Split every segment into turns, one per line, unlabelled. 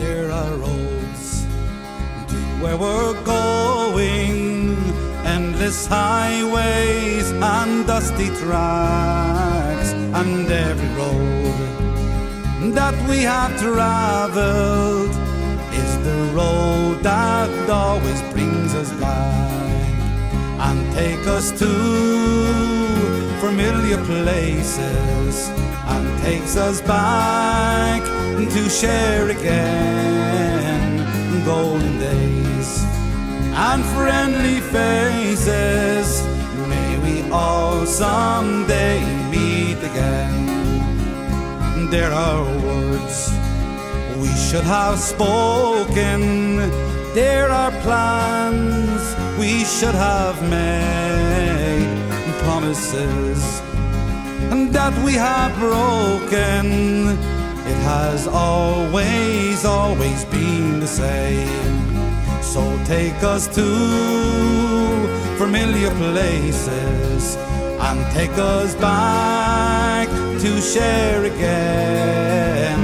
There are roads to where we're going, endless highways and dusty tracks, and every road that we have traveled is the road that always brings us back and take us to familiar places, and takes us back to share again golden days and friendly faces. May we all someday meet again. There are words we should have spoken, there are plans we should have made, promises that we have broken. It has always, always been the same. So take us to familiar places and take us back to share again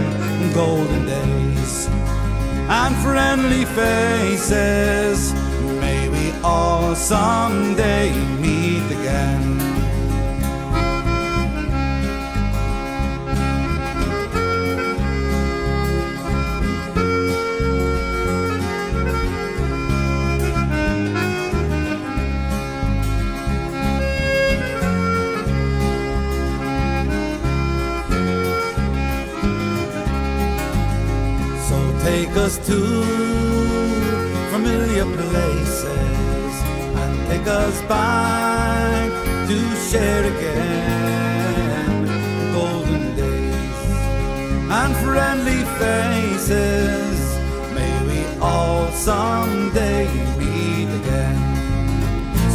golden days and friendly faces. May we all someday meet again. Take us to familiar places and take us back to share again golden days and friendly faces. May we all someday meet again.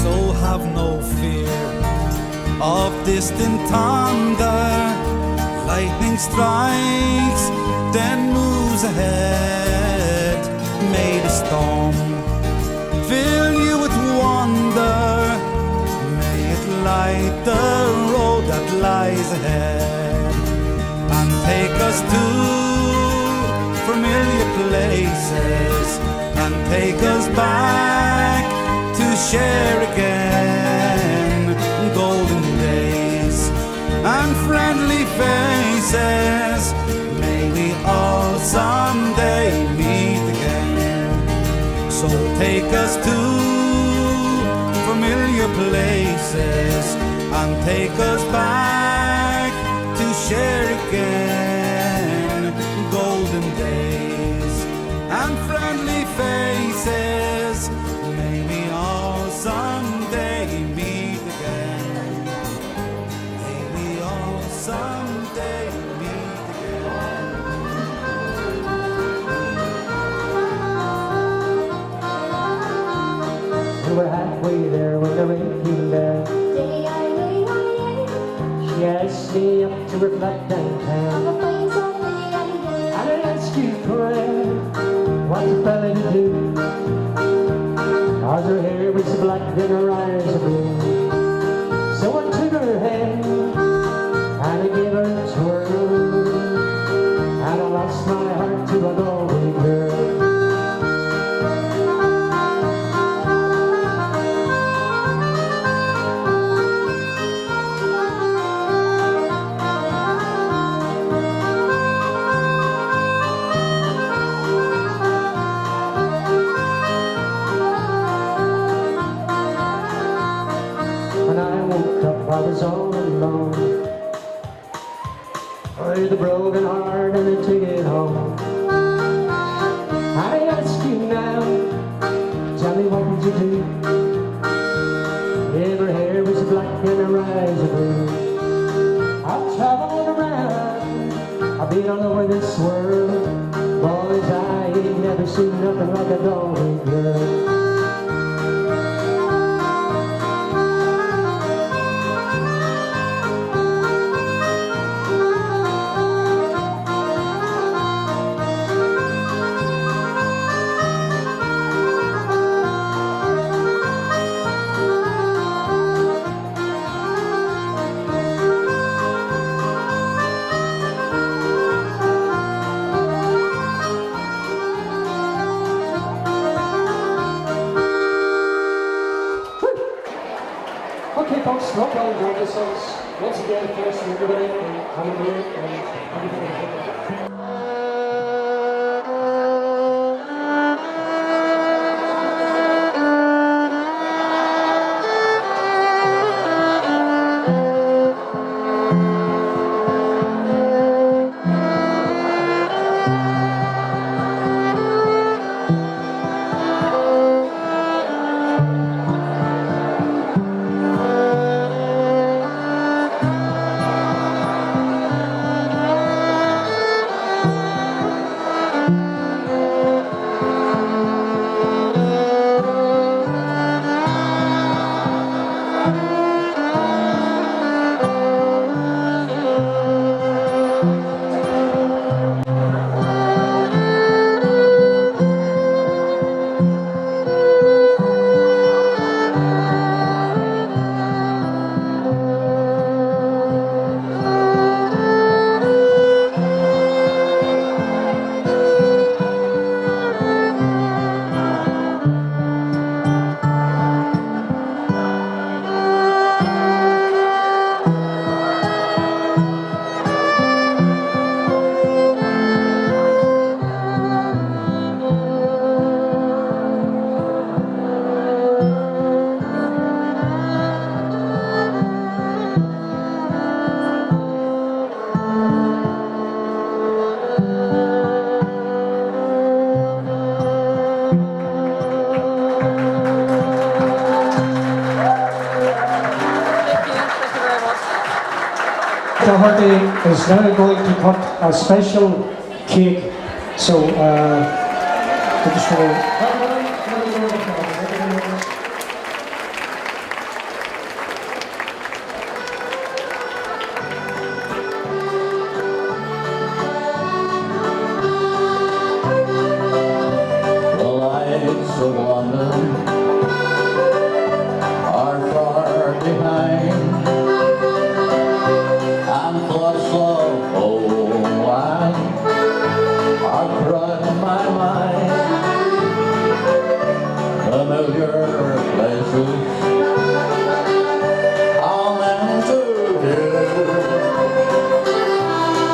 So have no fear of distant thunder. Lightning strikes, then moves ahead. May the storm fill you with wonder. May it light the road that lies ahead and take us to familiar places and take us back to share again golden days and friendly faces. May we all someday meet again. So take us to familiar places and take us back to share again golden days and friendly faces. May we all someday meet again. May we all someday meet again.
We were halfway there when the rain came down. She asked me up to her flat downtown. I didn't ask you for what's a fella to do? Cause her hair was black and her eyes were blue. So I took her hand and I gave her a twirl, and I lost my heart to a Galway girl. When I woke up, I was all alone. With a broken heart and a ticket home. I ask you now, tell me what did you do? If her hair was black and her eyes were blue. I've traveled around, I've been all over this world. Boys, I ain't never seen nothing like a Galway girl. folks, locals.Music. Once again, thanks to everybody for coming here and everything. Hardy is now going to cut a special cake, so we're just going to...
The lights of London are far behind, and thoughts of home land are crowding my mind. Familiar places I'll never view.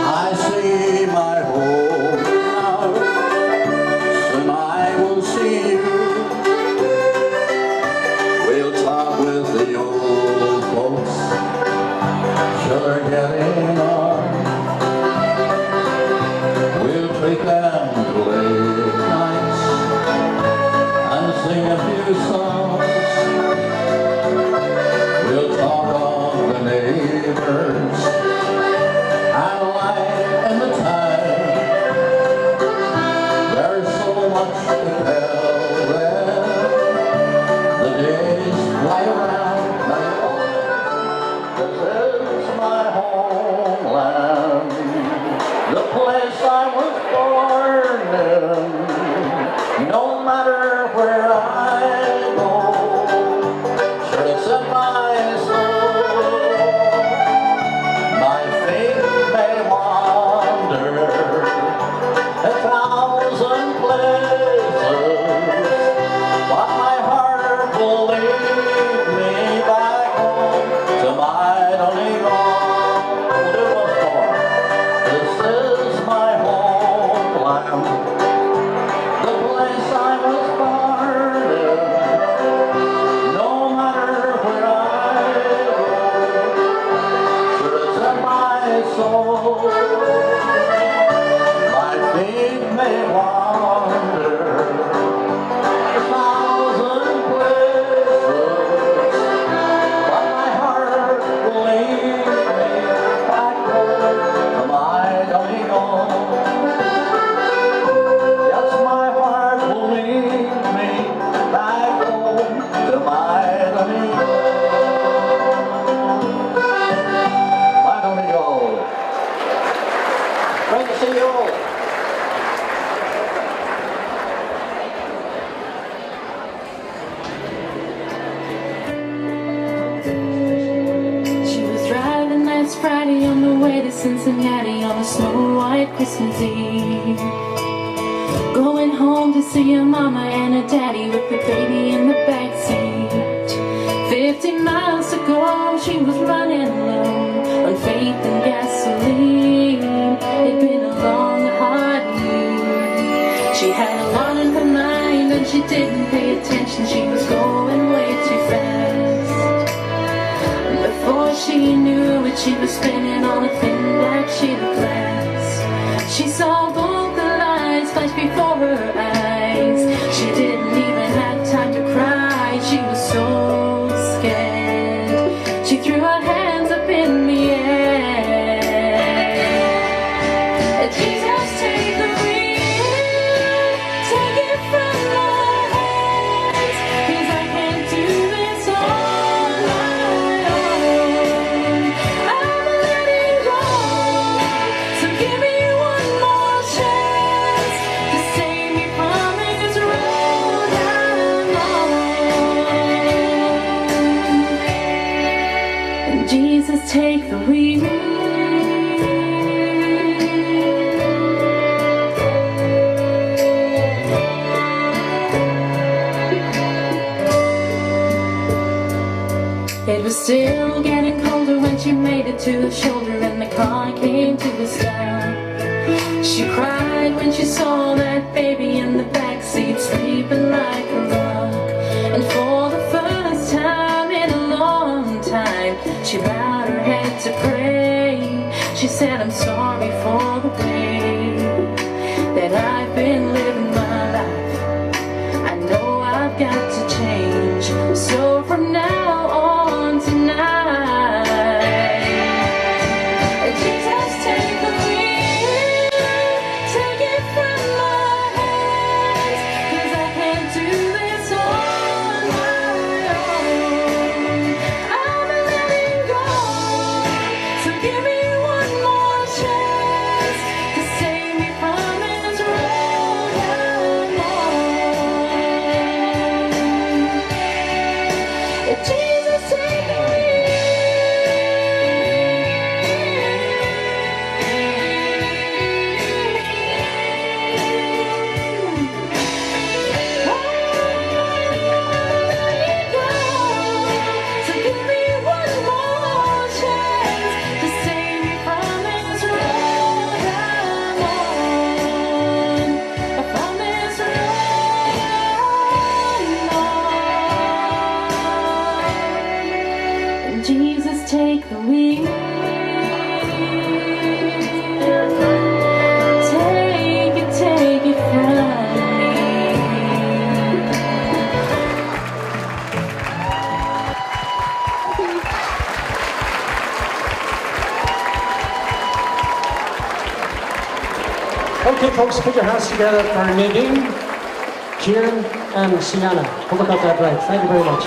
I see my home now, soon I will see you. We'll talk with the old folks, sure getting on. We'll treat them to late nights and sing a few songs. We'll talk of the neighbors and life in the time. There's so much to tell them. The days fly around like all. This is my homeland, the place I was born in. No matter where I go, sure it's in my soul. My feet may wander 1,000 places, but my heart will lead me back home to my Donegal. This is my homeland, the place I was born in. No matter where I go, sure it's in my soul. My feet may wander 1,000 places, but my heart will lead me back home to my Donegal. Yes, my heart will lead me back home to my Donegal. My Donegal. Great to see you all.
She was driving last Friday on the way to Cincinnati on a snow-white Christmas Eve. Going home to see her mama and her daddy with the baby in the backseat. 50 miles to go, she was running low on faith and gasoline. It'd been a long, hard year. She had a lot on her mind and she didn't pay attention. She was going way too fast. Before she knew it, she was spinning on a thin black sheet of glass. She saw both the lights flash before her eyes. She didn't even have time to cry. She was so scared. She threw her hands up in the air. Jesus, take the wheel, take it from my hands, 'cause I can't do this on my own. I'm letting go, so give me one more chance to save me from this road I'm on. And Jesus, take the wheel. It was still getting colder when she made it to the shoulder and the car came to a stop. She cried when she saw that baby in the backseat sleeping like a rock. And for the first time in a long time, she bowed her head to pray. She said, I'm sorry for the way that I've been living my life. I know I've got to change. So from now on tonight, Jesus, take the wheel, take it from my hands, 'cause I can't do this on my own. I'm letting go, so give me one more chance to save me from this road I'm on. Jesus, take the wheel. So give me one more chance to save me from this road I'm on. From this road I'm on. Jesus, take the wheel. Take it from me.
Okay, folks, put your hands together for Nadine, Kieran, and Sienna. Hope I got that right. Thank you very much.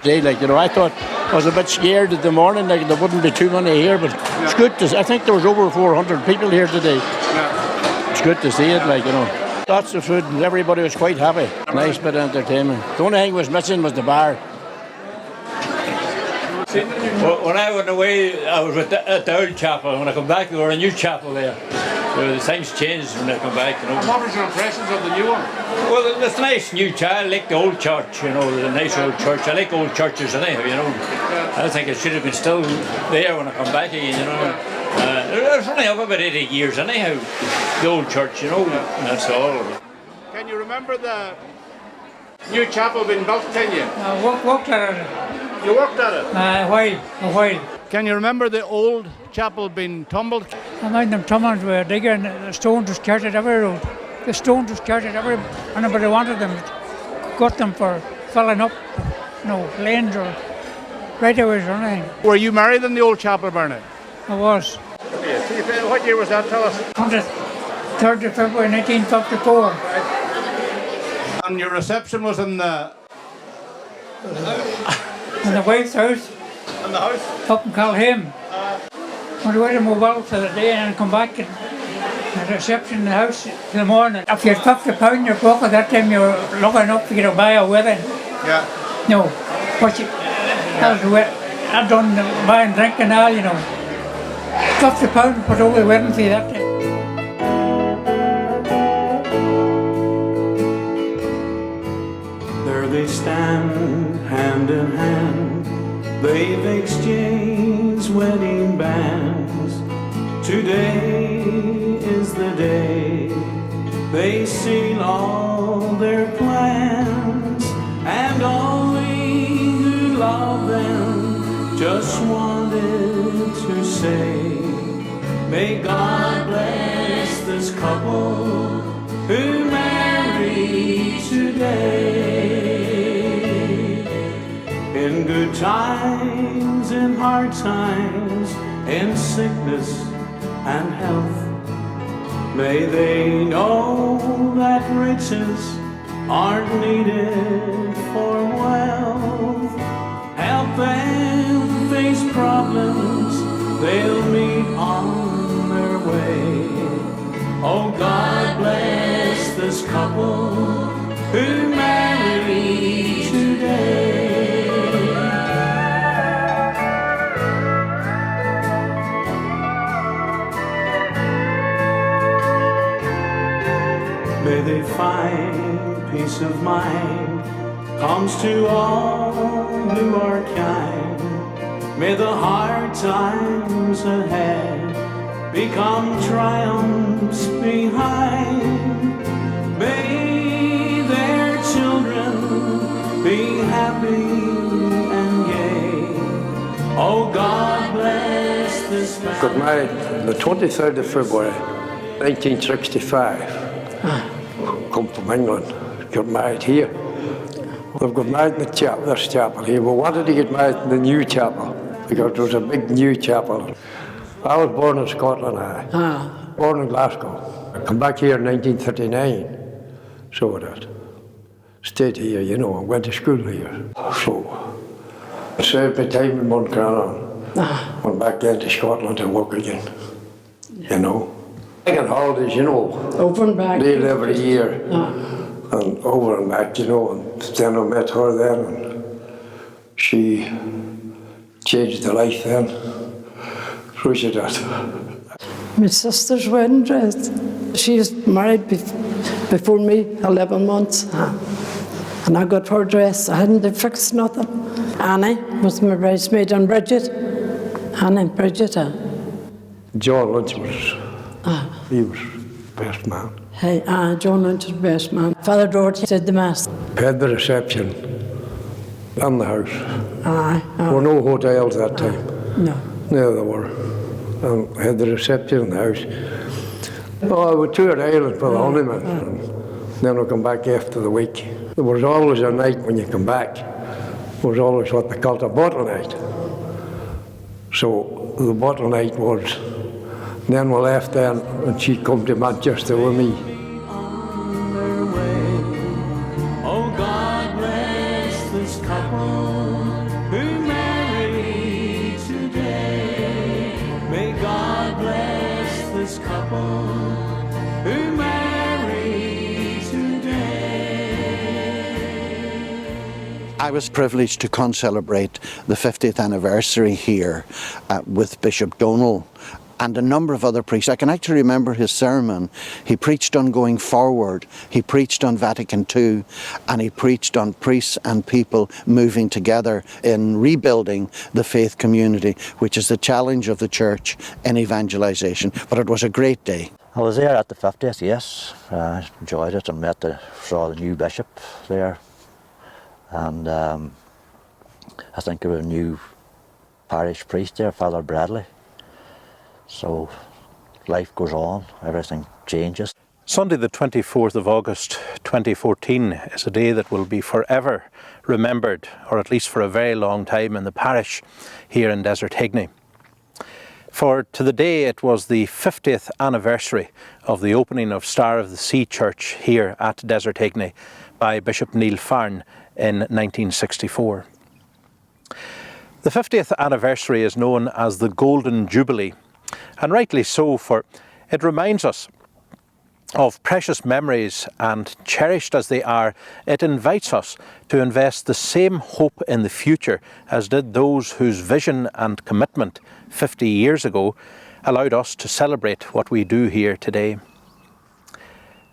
Day, like, you know, I thought I was a bit scared in the morning, like there wouldn't be too many here, but it's good to see. I think there was over 400 people here today. It's good to see it, like, you know. Lots of food and everybody was quite happy. Nice bit of entertainment. The only thing was missing was the bar.
Well, when I went away, I was at the old chapel. When I come back, there were a new chapel there. So the things changed when I come back, you know.
And what was your impressions of the new one?
Well, it's nice new church. I like the old church, you know, the nice old church. I like old churches anyhow, you know. I think it should have been still there when I come back again, you know. It's only up about 80 years anyhow, the old church, you know. That's all.
Can you remember the new chapel being built, can you?
I worked at it
You worked at it?
a while.
Can you remember the old chapel being tumbled?
I mind them tummons were digging, the stones was carted every road. The stones was carted every, anybody wanted them, got them for filling up, lanes or right-of-ways or anything.
Were you married in the old chapel, Bernard?
I was.
What year was that, tell us?
3rd of February 1954.
And your reception was in the
wife's house.
in the house?
Up in Calham. When we went to Mobile for the day and come back and the reception in the house in the morning. If you had £50 in your pocket that time, you were lucky enough to get a buy a wedding.
Yeah.
No, but I done buying drink and all, you know. £50 put over the wedding fee that time.
There they stand, hand in hand. They've exchanged wedding bands. Today is the day they seal all their plans. And only who love them just wanted to say, may God bless this couple who marry today. In good times, in hard times, in sickness and health, may they know that riches aren't needed for wealth. Help them face problems they'll meet on their way. Oh, God bless this couple who marry today. May they find peace of mind comes to all who are kind. May the hard times ahead become triumphs behind. May their children be happy and gay. Oh, God bless this family.
Got married on the 23rd of February 1965. Come from England, got married here. We've got married in this chapel here. We wanted to get married in the new chapel because there was a big new chapel. I was born in Scotland, born in Glasgow. I come back here in 1939, so that stayed here, you know, and went to school here. So I served my time in Montcranon, went back then to Scotland to work again, you know. Taking holidays, you know,
over and back.
did every year, and over and back, you know, and then I met her then, and she changed the life then. So she did.
My sister's wedding dress. She was married before me, 11 months. And I got her dress. I hadn't fixed nothing. Annie was my bridesmaid, and Bridget. Annie and Bridget.
John Lynch was, he was best man.
Hey, John Lynch was best man. Father Doherty did the mass.
We had the reception in the house. There were no hotels that time.
No.
No, there were. And we had the reception in the house. Oh, we toured Ireland for the honeymoon, and then we come back after the week. There was always a night when you come back. There was always what they called a bottle night. So the bottle night was, then we left then, and she come to Manchester with me.
On their way. Oh, God bless this couple
I was privileged to con-celebrate the 50th anniversary here with Bishop Donal and a number of other priests. I can actually remember his sermon. He preached on going forward, he preached on Vatican II, and he preached on priests and people moving together in rebuilding the faith community, which is the challenge of the church in evangelization. But it was a great day.
I was there at the 50th, yes. I enjoyed it and saw the new bishop there. And I think there was a new parish priest there, Father Bradley. So life goes on, everything changes.
Sunday the 24th of August 2014 is a day that will be forever remembered, or at least for a very long time, in the parish here in Desert Higney. For to the day it was the 50th anniversary of the opening of Star of the Sea Church here at Desert Higney by Bishop Neil Farn in 1964. The 50th anniversary is known as the Golden Jubilee, and rightly so, for it reminds us of precious memories, and cherished as they are, it invites us to invest the same hope in the future as did those whose vision and commitment 50 years ago allowed us to celebrate what we do here today.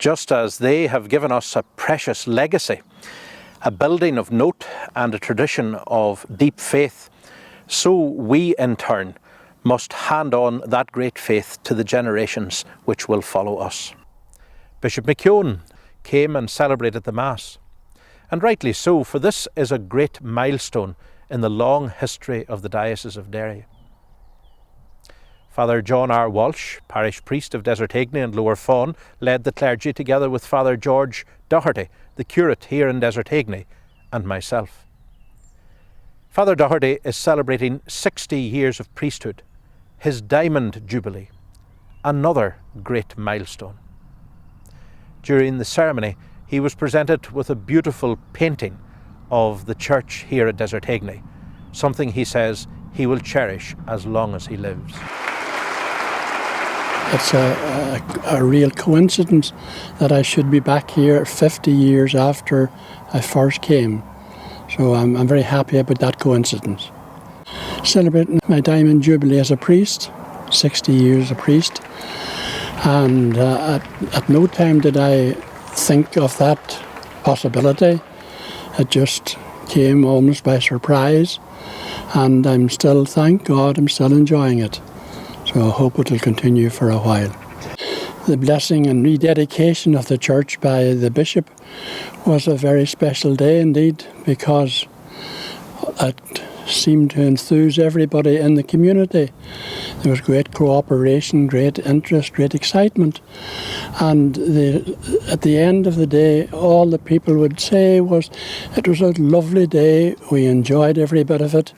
Just as they have given us a precious legacy, a building of note and a tradition of deep faith, so we in turn must hand on that great faith to the generations which will follow us. Bishop McKeown came and celebrated the Mass, and rightly so, for this is a great milestone in the long history of the Diocese of Derry. Father John R. Walsh, parish priest of Desert Higney and Lower Fawn, led the clergy together with Father George Doherty, the curate here in Desert Higney, and myself. Father Doherty is celebrating 60 years of priesthood, his Diamond Jubilee, another great milestone. During the ceremony, he was presented with a beautiful painting of the church here at Desert Higney, something he says he will cherish as long as he lives.
It's a real coincidence that I should be back here 50 years after I first came. So I'm very happy about that coincidence. Celebrating my Diamond Jubilee as a priest, 60 years a priest, and at no time did I think of that possibility. It just came almost by surprise, and I'm still, thank God, I'm still enjoying it. So I hope it will continue for a while. The blessing and rededication of the church by the bishop was a very special day indeed, because it seemed to enthuse everybody in the community. There was great cooperation, great interest, great excitement, and at the end of the day all the people would say was it was a lovely day, we enjoyed every bit of it,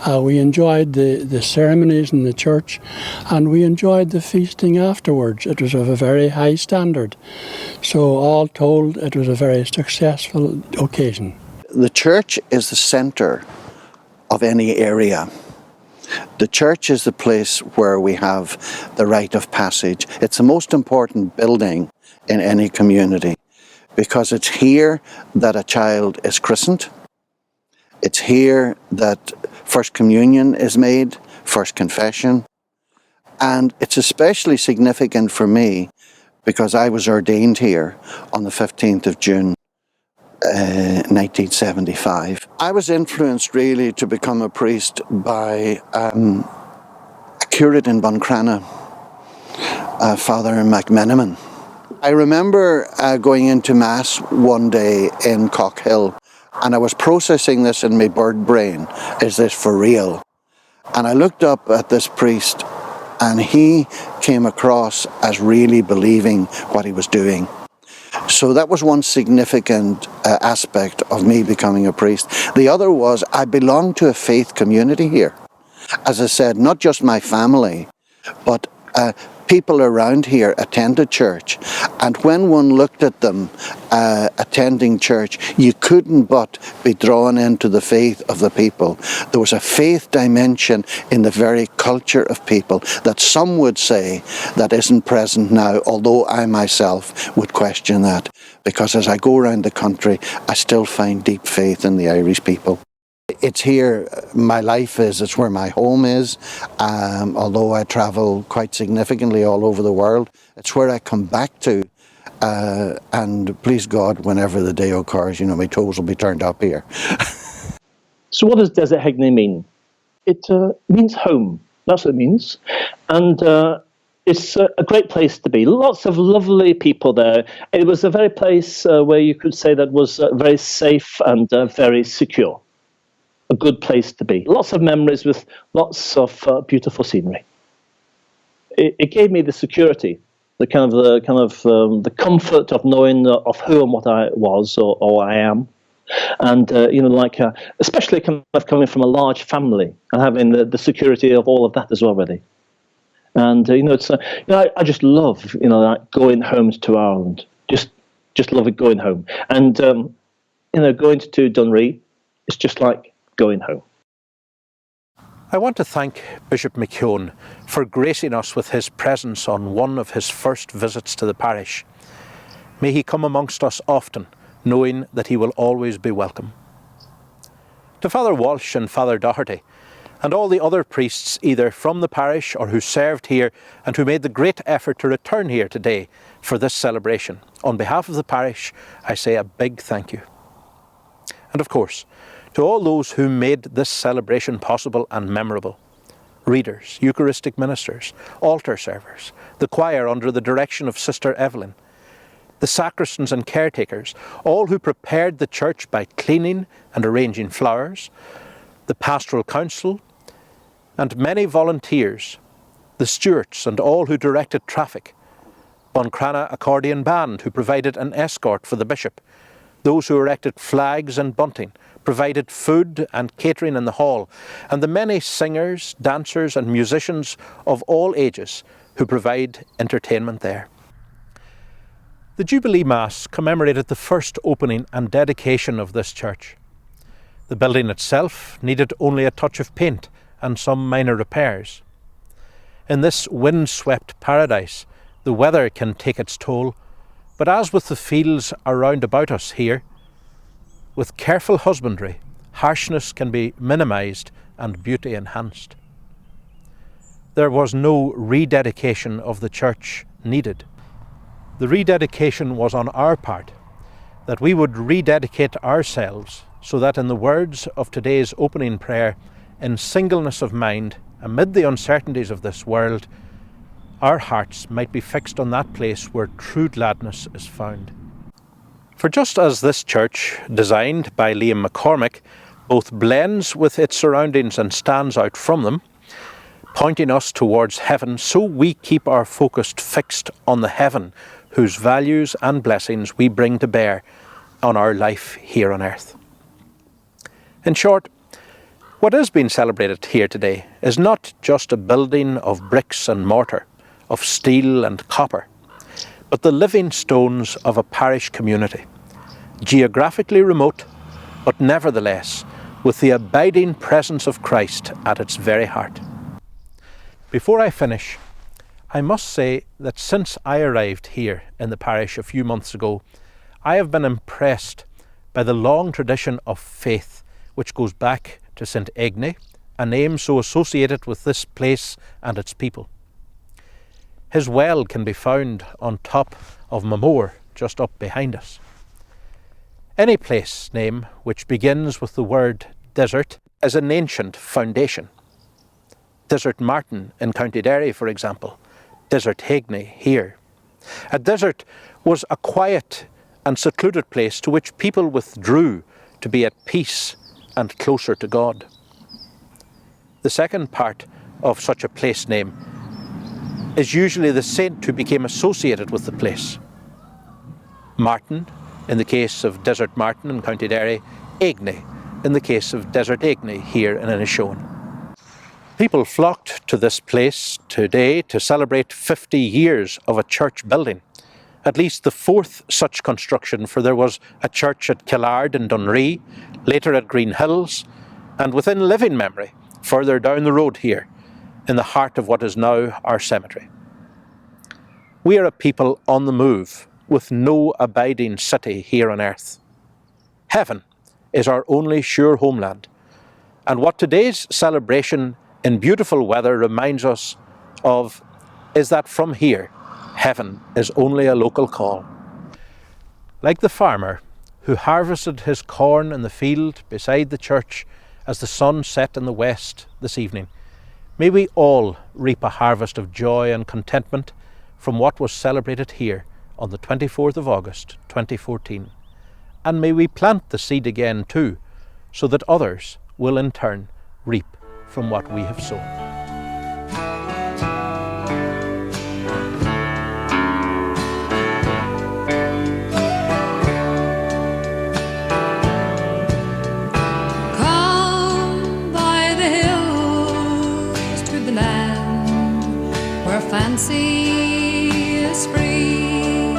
we enjoyed the ceremonies in the church, and we enjoyed the feasting afterwards. It was of a very high standard. So all told, it was a very successful occasion.
The church is the centre of any area. The church is the place where we have the rite of passage. It's the most important building in any community, because it's here that a child is christened. It's here that First Communion is made, First Confession. And it's especially significant for me because I was ordained here on the 15th of June 1975. I was influenced really to become a priest by a curate in Buncrana, Father McMenamin. I remember going into Mass one day in Cockhill, and I was processing this in my bird brain. Is this for real? And I looked up at this priest, and he came across as really believing what he was doing. So that was one significant aspect of me becoming a priest. The other was I belonged to a faith community here. As I said, not just my family, but people around here attended church. And when one looked at them attending church, you couldn't but be drawn into the faith of the people. There was a faith dimension in the very culture of people that some would say that isn't present now, although I myself would question that. because as I go around the country, I still find deep faith in the Irish people. It's here my life is, it's where my home is, although I travel quite significantly all over the world. It's where I come back to, and please God, whenever the day occurs, my toes will be turned up here.
So what does Desert Hegney mean? It means home, that's what it means. And it's a great place to be. Lots of lovely people there. It was a very place where you could say that was very safe and very secure. A good place to be. Lots of memories with lots of beautiful scenery. It gave me the security, the comfort of knowing of who and what I was or I am, and especially coming from a large family and having the security of all of that as well already. And it's I just love going home to Ireland. Just love it going home, and going to Dunree. It's just like going home.
I want to thank Bishop McKeown for gracing us with his presence on one of his first visits to the parish. May he come amongst us often, knowing that he will always be welcome. To Father Walsh and Father Doherty, and all the other priests either from the parish or who served here and who made the great effort to return here today for this celebration, on behalf of the parish, I say a big thank you. And of course, to all those who made this celebration possible and memorable. Readers, Eucharistic ministers, altar servers, the choir under the direction of Sister Evelyn, the sacristans and caretakers, all who prepared the church by cleaning and arranging flowers, the pastoral council, and many volunteers, the stewards and all who directed traffic, Buncrana Accordion Band who provided an escort for the bishop, those who erected flags and bunting, provided food and catering in the hall, and the many singers, dancers and musicians of all ages who provide entertainment there. The Jubilee Mass commemorated the first opening and dedication of this church. The building itself needed only a touch of paint and some minor repairs. In this wind-swept paradise, the weather can take its toll, but as with the fields around about us here, with careful husbandry, harshness can be minimised and beauty enhanced. There was no rededication of the church needed. The rededication was on our part, that we would rededicate ourselves so that in the words of today's opening prayer, in singleness of mind, amid the uncertainties of this world, our hearts might be fixed on that place where true gladness is found. For just as this church, designed by Liam McCormick, both blends with its surroundings and stands out from them, pointing us towards heaven, so we keep our focus fixed on the heaven whose values and blessings we bring to bear on our life here on earth. In short, what is being celebrated here today is not just a building of bricks and mortar, of steel and copper, but the living stones of a parish community, geographically remote, but nevertheless with the abiding presence of Christ at its very heart. Before I finish, I must say that since I arrived here in the parish a few months ago, I have been impressed by the long tradition of faith which goes back to St. Egney, a name so associated with this place and its people. His well can be found on top of Mamore, just up behind us. Any place name which begins with the word desert is an ancient foundation. Desert Martin in County Derry, for example, Desert Hegney here. A desert was a quiet and secluded place to which people withdrew to be at peace and closer to God. The second part of such a place name is usually the saint who became associated with the place. Martin, in the case of Desert Martin in County Derry, Egney, in the case of Desert Egney here in Inishowen. People flocked to this place today to celebrate 50 years of a church building, at least the fourth such construction, for there was a church at Killard in Dunree, later at Green Hills, and within living memory, further down the road here, in the heart of what is now our cemetery. We are a people on the move, with no abiding city here on earth. Heaven is our only sure homeland, and what today's celebration in beautiful weather reminds us of is that from here, heaven is only a local call. Like the farmer who harvested his corn in the field beside the church as the sun set in the west this evening, may we all reap a harvest of joy and contentment from what was celebrated here on the 24th of August 2014. And may we plant the seed again too, so that others will in turn reap from what we have sown.
Fancy is free,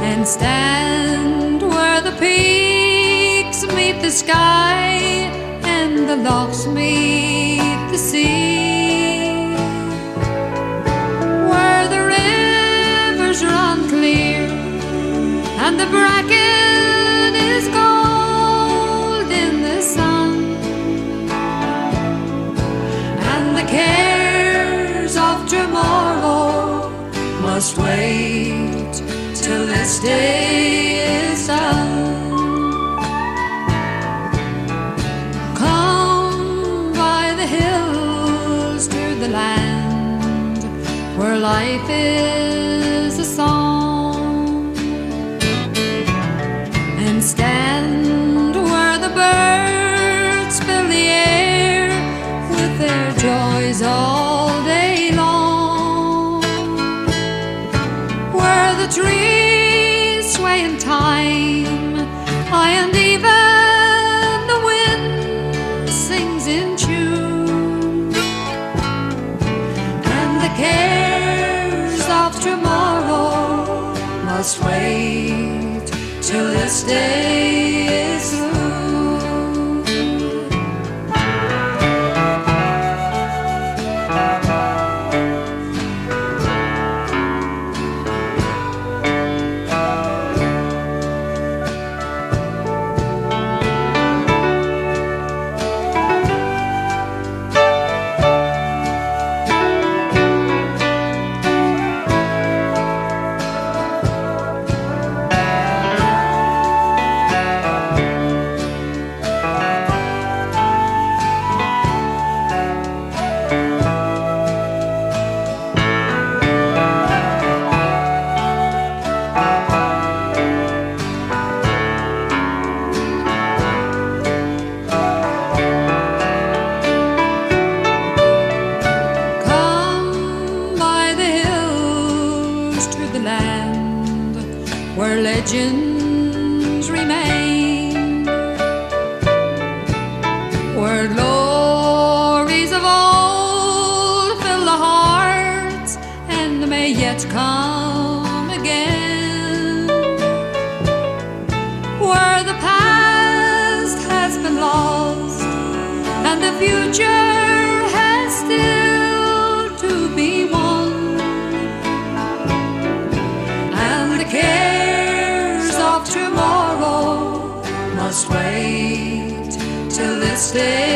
and stand where the peaks meet the sky and the lochs meet the sea, where the rivers run clear and the bracken is gold in the sun, and the cares of tomorrow must wait till this day is done. Come by the hills to the land where life is a song, and stand where the birds fill the air with their joys all day long, where the trees sway in time, and even the wind sings in tune, and the cares of tomorrow must wait till this day is through. Where legends remain, where glories of old fill the hearts and may yet come again, where the past has been lost and the future has still to be won, and the cares of tomorrow must wait till this day